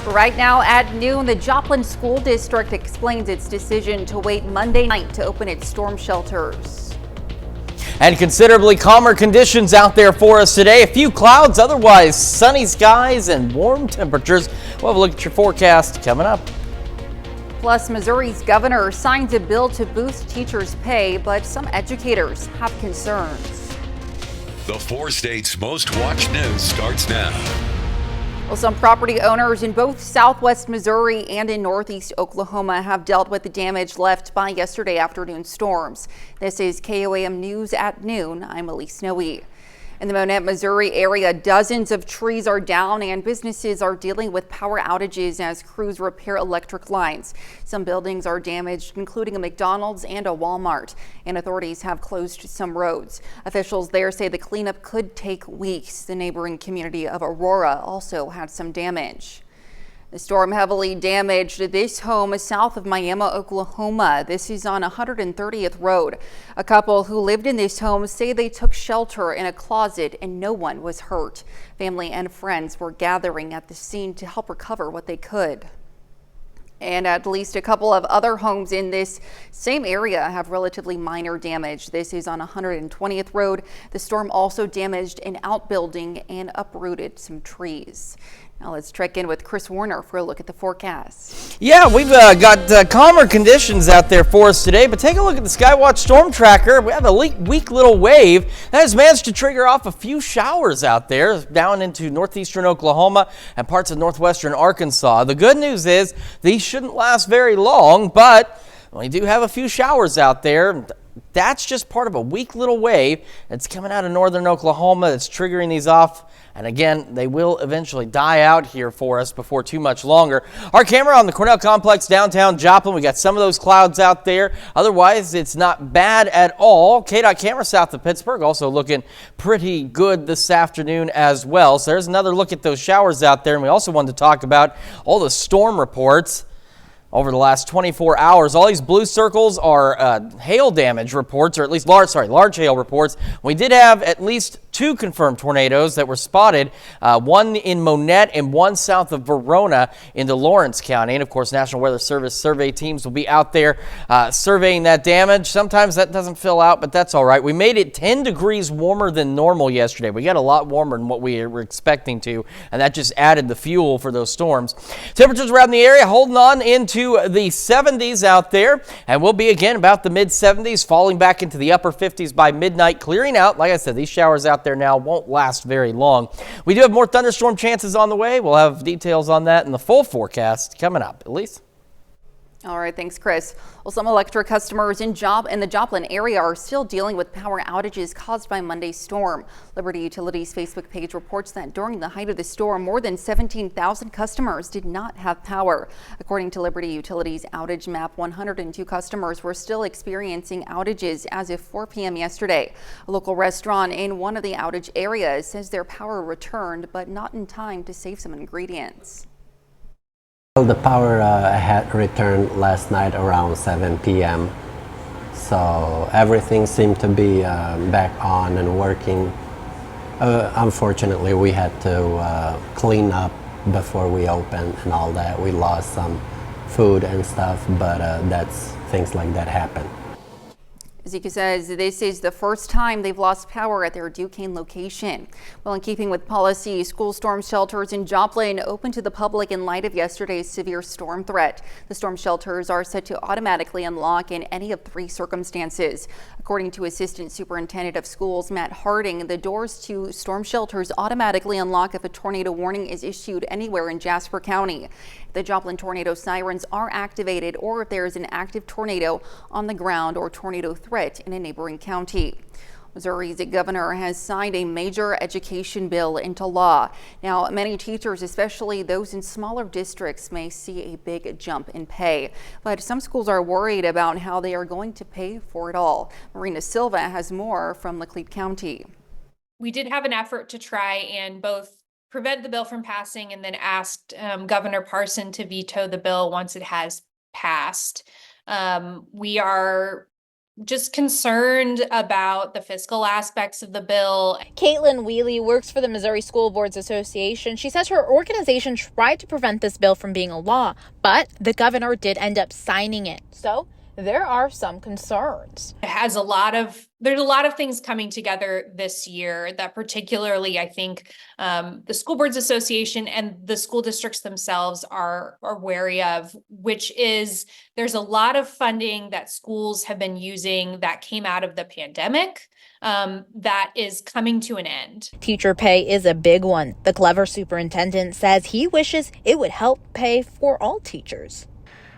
Right now at noon, the Joplin School District explains its decision to wait Monday night to open its storm shelters. And considerably calmer conditions out there for us today. A few clouds, otherwise sunny skies and warm temperatures. We'll have a look at your forecast coming up. Plus, Missouri's governor signs a bill to boost teachers' pay, but some educators have concerns. The 4 states' most watched news starts now. Well, some property owners in both southwest Missouri and in northeast Oklahoma have dealt with the damage left by yesterday afternoon storms. This is KOAM News at noon. I'm Elise Snowy. In the Monette, Missouri area, dozens of trees are down and businesses are dealing with power outages as crews repair electric lines. Some buildings are damaged, including a McDonald's and a Walmart, and authorities have closed some roads. Officials there say the cleanup could take weeks. The neighboring community of Aurora also had some damage. The storm heavily damaged this home south of Miami, Oklahoma. This is on 130th Road. A couple who lived in this home say they took shelter in a closet and no one was hurt. Family and friends were gathering at the scene to help recover what they could. And at least a couple of other homes in this same area have relatively minor damage. This is on 120th Road. The storm also damaged an outbuilding and uprooted some trees. Now let's check in with Chris Warner for a look at the forecast. Yeah, we've got calmer conditions out there for us today, but take a look at the Skywatch Storm Tracker. We have a weak little wave that has managed to trigger off a few showers out there down into northeastern Oklahoma and parts of northwestern Arkansas. The good news is these shouldn't last very long, but we do have a few showers out there. That's just part of a weak little wave that's coming out of northern Oklahoma that's triggering these off. And again, they will eventually die out here for us before too much longer. Our camera on the Cornell Complex downtown Joplin. We got some of those clouds out there. Otherwise, it's not bad at all. KDOT camera south of Pittsburgh also looking pretty good this afternoon as well. So there's another look at those showers out there. And we also wanted to talk about all the storm reports over the last 24 hours. All these blue circles are hail damage reports, or at least large hail reports. We did have at least 2 confirmed tornadoes that were spotted, one in Monette and one south of Verona into Lawrence County. And of course, National Weather Service survey teams will be out there surveying that damage. Sometimes that doesn't fill out, but that's all right. We made it 10 degrees warmer than normal yesterday. We got a lot warmer than what we were expecting to, and that just added the fuel for those storms. Temperatures around the area holding on into the 70s out there, and we'll be again about the mid 70s, falling back into the upper 50s by midnight, clearing out. Like I said, these showers out there now won't last very long. We do have more thunderstorm chances on the way. We'll have details on that in the full forecast coming up. Elise? All right, thanks, Chris. Well, some electric customers in the Joplin area are still dealing with power outages caused by Monday's storm. Liberty Utilities' Facebook page reports that during the height of the storm, more than 17,000 customers did not have power. According to Liberty Utilities' outage map, 102 customers were still experiencing outages as of 4 p.m. yesterday. A local restaurant in one of the outage areas says their power returned, but not in time to save some ingredients. The power had returned last night around 7 p.m. So everything seemed to be back on and working. Unfortunately, we had to clean up before we opened and all that. We lost some food and stuff, but that's things like that happen. Zika says this is the first time they've lost power at their Duquesne location. Well, in keeping with policy, school storm shelters in Joplin open to the public in light of yesterday's severe storm threat. The storm shelters are set to automatically unlock in any of 3 circumstances. According to Assistant Superintendent of Schools Matt Harding, the doors to storm shelters automatically unlock if a tornado warning is issued anywhere in Jasper County. The Joplin tornado sirens are activated, or if there is an active tornado on the ground or tornado threat in a neighboring county. Missouri's governor has signed a major education bill into law. Now, many teachers, especially those in smaller districts, may see a big jump in pay. But some schools are worried about how they are going to pay for it all. Marina Silva has more from Laclede County. We did have an effort to try and both prevent the bill from passing and then asked Governor Parson to veto the bill once it has passed. We are just concerned about the fiscal aspects of the bill. Caitlin Wheely works for the Missouri School Boards Association. She says her organization tried to prevent this bill from being a law, but the governor did end up signing it. So there are some concerns. It has there's a lot of things coming together this year that particularly I think the School Boards Association and the school districts themselves are wary of, which is there's a lot of funding that schools have been using that came out of the pandemic that is coming to an end. Teacher pay is a big one. The Clever superintendent says he wishes it would help pay for all teachers.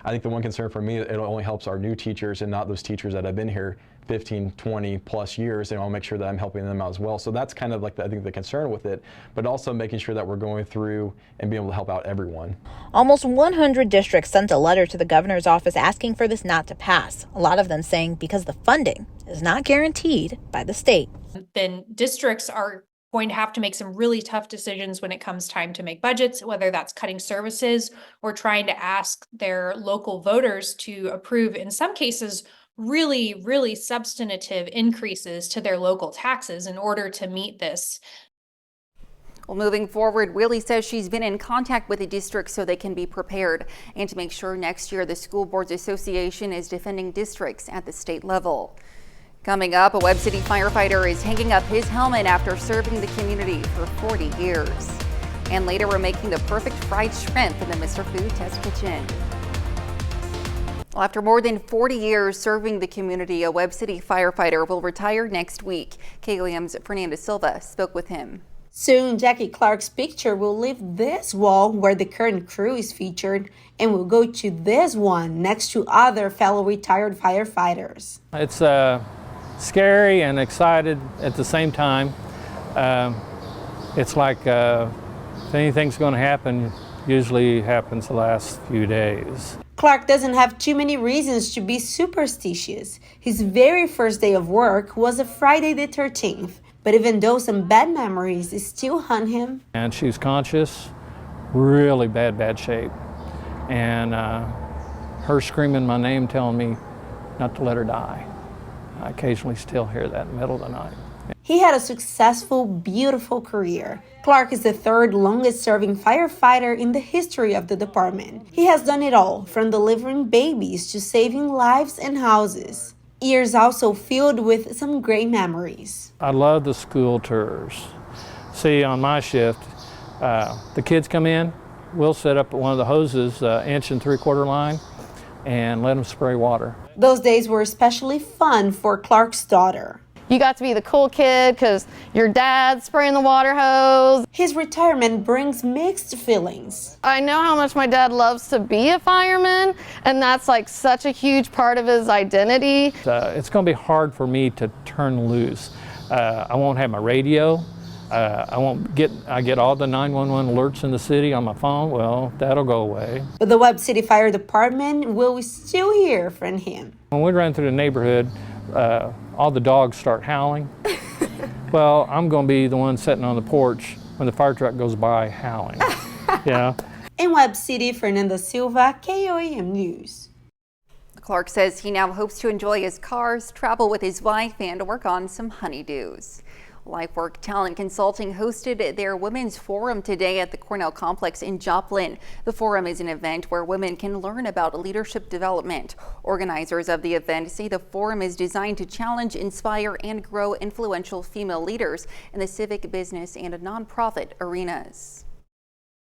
I think the one concern for me, it only helps our new teachers and not those teachers that have been here 15, 20 plus years, and I'll make sure that I'm helping them out as well. So that's kind of like I think the concern with it, but also making sure that we're going through and being able to help out everyone. Almost 100 districts sent a letter to the governor's office asking for this not to pass. A lot of them saying because the funding is not guaranteed by the state. Then districts are going to have to make some really tough decisions when it comes time to make budgets, whether that's cutting services or trying to ask their local voters to approve, in some cases, really, really substantive increases to their local taxes in order to meet this. Well, moving forward, Wheely says she's been in contact with the districts so they can be prepared and to make sure next year the School Boards Association is defending districts at the state level. Coming up, a Webb City firefighter is hanging up his helmet after serving the community for 40 years. And later, we're making the perfect fried shrimp in the Mr. Food Test Kitchen. Well, after more than 40 years serving the community, a Webb City firefighter will retire next week. KOAM's Fernanda Silva spoke with him. Soon, Jackie Clark's picture will leave this wall where the current crew is featured and will go to this one next to other fellow retired firefighters. It's scary and excited at the same time. It's like if anything's going to happen, usually happens the last few days. Clark doesn't have too many reasons to be superstitious. His very first day of work was a Friday the 13th, but even though some bad memories still haunt him. And she was conscious, really bad shape. And her screaming my name, telling me not to let her die. I occasionally still hear that in the middle of the night. He had a successful, beautiful career. Clark is the third longest serving firefighter in the history of the department. He has done it all, from delivering babies to saving lives and houses. Years also filled with some great memories. I love the school tours. See, on my shift, the kids come in, we'll set up one of the hoses, 1 3/4 line, and let them spray water. Those days were especially fun for Clark's daughter. You got to be the cool kid because your dad's spraying the water hose. His retirement brings mixed feelings. I know how much my dad loves to be a fireman, and that's like such a huge part of his identity. It's going to be hard for me to turn loose. I won't have my radio. I get all the 911 alerts in the city on my phone. Well, that'll go away. But the Webb City Fire Department will still hear from him. When we run through the neighborhood, all the dogs start howling. Well, I'm going to be the one sitting on the porch when the fire truck goes by howling. Yeah. In Webb City, Fernanda Silva, KOAM News. Clark says he now hopes to enjoy his cars, travel with his wife, and work on some honeydews. LifeWork Talent Consulting hosted their Women's Forum today at the Cornell Complex in Joplin. The forum is an event where women can learn about leadership development. Organizers of the event say the forum is designed to challenge, inspire, and grow influential female leaders in the civic, business, and nonprofit arenas.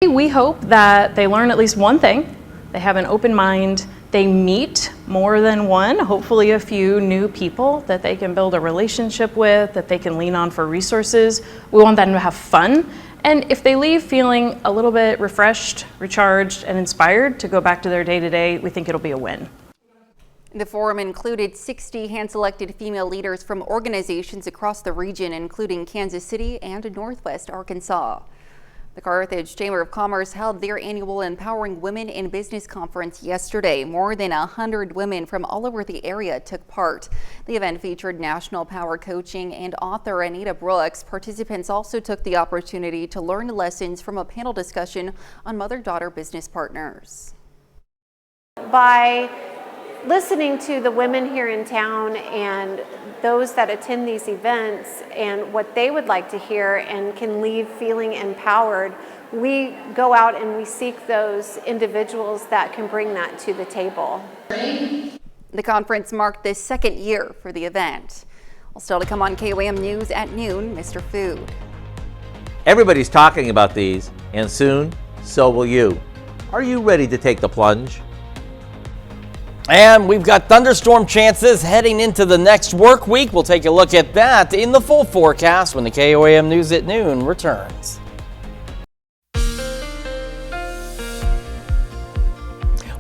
We hope that they learn at least one thing. They have an open mind. They meet more than one, hopefully a few new people that they can build a relationship with, that they can lean on for resources. We want them to have fun. And if they leave feeling a little bit refreshed, recharged, and inspired to go back to their day-to-day, we think it'll be a win. The forum included 60 hand-selected female leaders from organizations across the region, including Kansas City and Northwest Arkansas. The Carthage Chamber of Commerce held their annual Empowering Women in Business conference yesterday. More than 100 women from all over the area took part. The event featured national power coaching and author Anita Brooks. Participants also took the opportunity to learn lessons from a panel discussion on mother-daughter business partners. By listening to the women here in town and those that attend these events and what they would like to hear and can leave feeling empowered, we go out and we seek those individuals that can bring that to the table. The conference marked the second year for the event. Well, still to come on KOAM News at noon, Mr. Food. Everybody's talking about these, and soon, so will you. Are you ready to take the plunge? And we've got thunderstorm chances heading into the next work week. We'll take a look at that in the full forecast when the KOAM News at noon returns.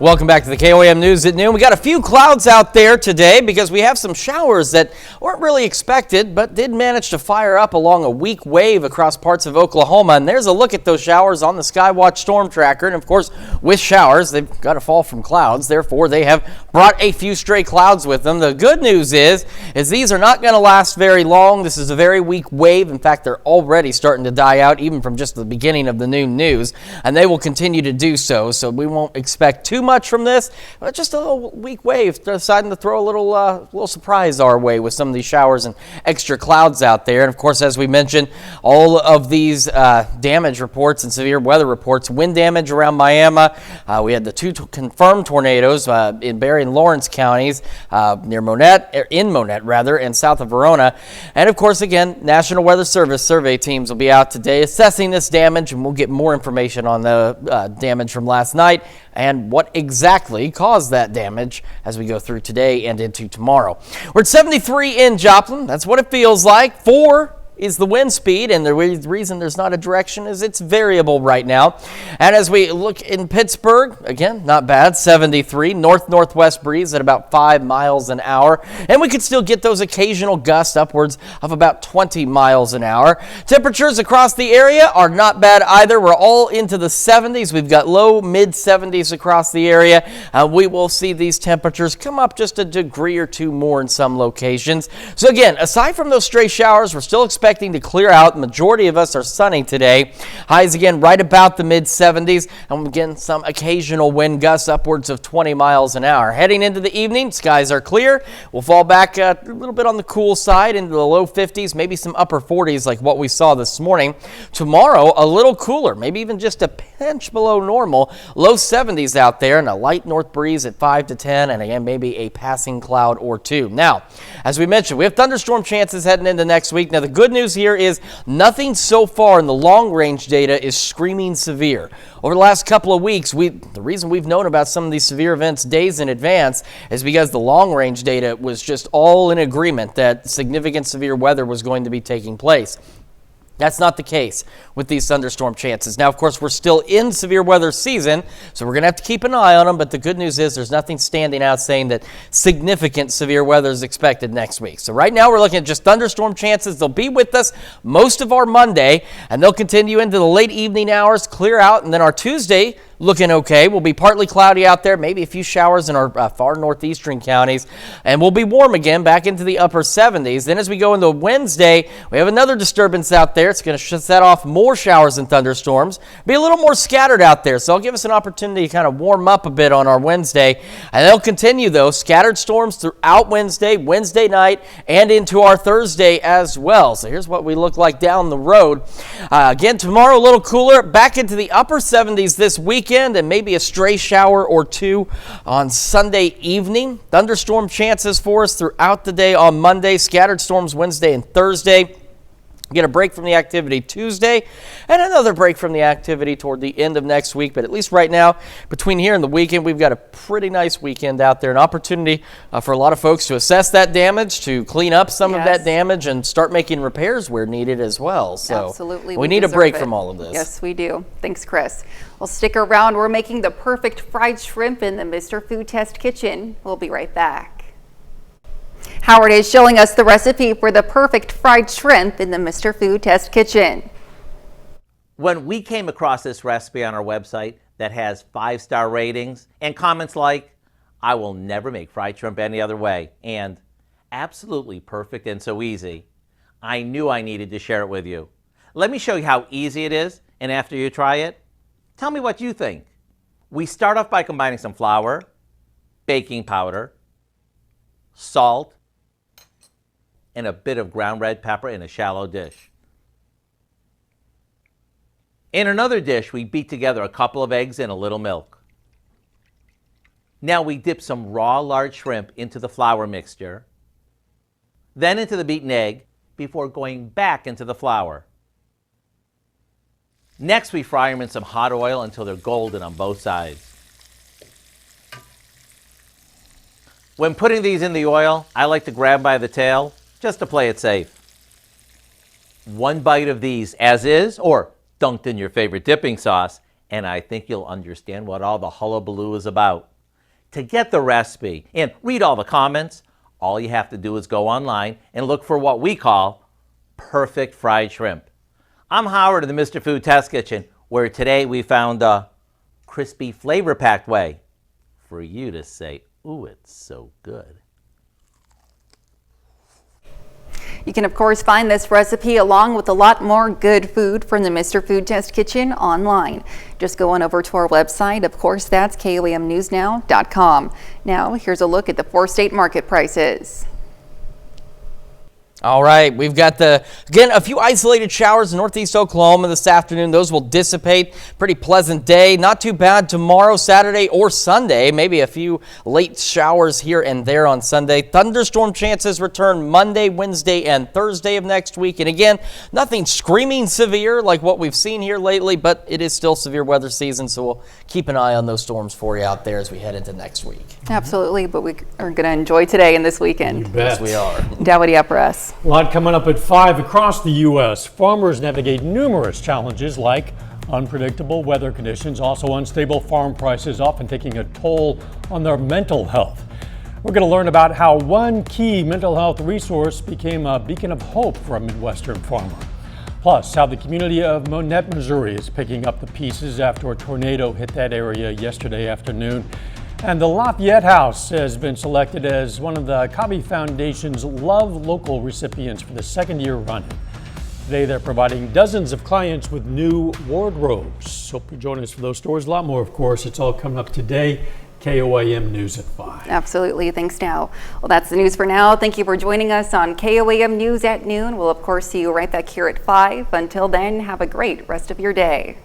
Welcome back to the KOAM News at noon. We got a few clouds out there today because we have some showers that weren't really expected, but did manage to fire up along a weak wave across parts of Oklahoma. And there's a look at those showers on the Skywatch Storm Tracker. And of course, with showers, they've got to fall from clouds. Therefore, they have brought a few stray clouds with them. The good news is these are not going to last very long. This is a very weak wave. In fact, they're already starting to die out, even from just the beginning of the noon news. And they will continue to do so. So we won't expect too much from this, but just a little weak wave deciding to throw a little surprise our way with some of these showers and extra clouds out there. And of course, as we mentioned, all of these damage reports and severe weather reports, wind damage around Miami. We had the two confirmed tornadoes in Berry and Lawrence counties near Monette, and south of Verona. And of course, again, National Weather Service survey teams will be out today assessing this damage, and we'll get more information on the damage from last night and what exactly caused that damage as we go through today and into tomorrow. We're at 73 in Joplin. That's what it feels like. 4 is the wind speed, and the reason there's not a direction is it's variable right now. And as we look in Pittsburgh, again, not bad, 73, north-northwest breeze at about 5 miles an hour, and we could still get those occasional gusts upwards of about 20 miles an hour. Temperatures across the area are not bad either. We're all into the 70s. We've got low, mid-70s across the area. We will see these temperatures come up just a degree or two more in some locations. So again, aside from those stray showers, we're still expecting to clear out. The majority of us are sunny today. Highs again right about the mid-70s, and again some occasional wind gusts upwards of 20 miles an hour. Heading into the evening, skies are clear. We'll fall back a little bit on the cool side into the low 50s, maybe some upper 40s like what we saw this morning. Tomorrow, a little cooler, maybe even just a pinch below normal. Low 70s out there, and a light north breeze at 5 to 10, and again maybe a passing cloud or two. Now, as we mentioned, we have thunderstorm chances heading into next week. Now, the good news here is nothing so far in the long-range data is screaming severe. Over the last couple of weeks, the reason we've known about some of these severe events days in advance is because the long-range data was just all in agreement that significant severe weather was going to be taking place. That's not the case with these thunderstorm chances. Now, of course, we're still in severe weather season, so we're going to have to keep an eye on them, but the good news is there's nothing standing out saying that significant severe weather is expected next week. So right now we're looking at just thunderstorm chances. They'll be with us most of our Monday, and they'll continue into the late evening hours, clear out, and then our Tuesday looking okay. We'll be partly cloudy out there, maybe a few showers in our far northeastern counties, and we'll be warm again back into the upper 70s. Then as we go into Wednesday, we have another disturbance out there. It's going to set off more showers and thunderstorms. Be a little more scattered out there, so it'll give us an opportunity to kind of warm up a bit on our Wednesday. And they'll continue, though, scattered storms throughout Wednesday night, and into our Thursday as well. So here's what we look like down the road. Again, tomorrow a little cooler, back into the upper 70s this weekend, and maybe a stray shower or two on Sunday evening. Thunderstorm chances for us throughout the day on Monday, scattered storms Wednesday and Thursday. Get a break from the activity Tuesday, and another break from the activity toward the end of next week. But at least right now, between here and the weekend, we've got a pretty nice weekend out there. An opportunity for a lot of folks to assess that damage, to clean up some of that damage, and start making repairs where needed as well. So absolutely, we need a break from all of this. Yes, we do. Thanks, Chris. Well, stick around. We're making the perfect fried shrimp in the Mr. Food Test Kitchen. We'll be right back. Howard is showing us the recipe for the perfect fried shrimp in the Mr. Food Test Kitchen. When we came across this recipe on our website that has 5-star ratings and comments like, "I will never make fried shrimp any other way," and "absolutely perfect and so easy," I knew I needed to share it with you. Let me show you how easy it is, and after you try it, tell me what you think. We start off by combining some flour, baking powder, salt, and a bit of ground red pepper in a shallow dish. In another dish, we beat together a couple of eggs and a little milk. Now we dip some raw large shrimp into the flour mixture, then into the beaten egg before going back into the flour. Next, we fry them in some hot oil until they're golden on both sides. When putting these in the oil, I like to grab by the tail just to play it safe. One bite of these as is, or dunked in your favorite dipping sauce, and I think you'll understand what all the hullabaloo is about. To get the recipe and read all the comments, all you have to do is go online and look for what we call perfect fried shrimp. I'm Howard of the Mr. Food Test Kitchen, where today we found a crispy, flavor-packed way for you to say, ooh, it's so good. You can, of course, find this recipe along with a lot more good food from the Mr. Food Test Kitchen online. Just go on over to our website. Of course, that's KOAMnewsnow.com. Now, here's a look at the 4-state market prices. All right, we've got again, a few isolated showers in northeast Oklahoma this afternoon. Those will dissipate. Pretty pleasant day. Not too bad tomorrow, Saturday, or Sunday. Maybe a few late showers here and there on Sunday. Thunderstorm chances return Monday, Wednesday, and Thursday of next week. And again, nothing screaming severe like what we've seen here lately, but it is still severe weather season, so we'll keep an eye on those storms for you out there as we head into next week. Absolutely, but we are going to enjoy today and this weekend. You bet. Yes, we are. Dowdy up for us. A lot coming up at 5 across the U.S. Farmers navigate numerous challenges like unpredictable weather conditions, also unstable farm prices, often taking a toll on their mental health. We're going to learn about how one key mental health resource became a beacon of hope for a Midwestern farmer. Plus, how the community of Monette, Missouri is picking up the pieces after a tornado hit that area yesterday afternoon. And the Lafayette House has been selected as one of the Cobby Foundation's Love Local recipients for the second year running. Today, they're providing dozens of clients with new wardrobes. Hope you join us for those stories. A lot more, of course. It's all coming up today. KOAM News at 5. Absolutely. Thanks, Dow. Well, that's the news for now. Thank you for joining us on KOAM News at noon. We'll, of course, see you right back here at 5. Until then, have a great rest of your day.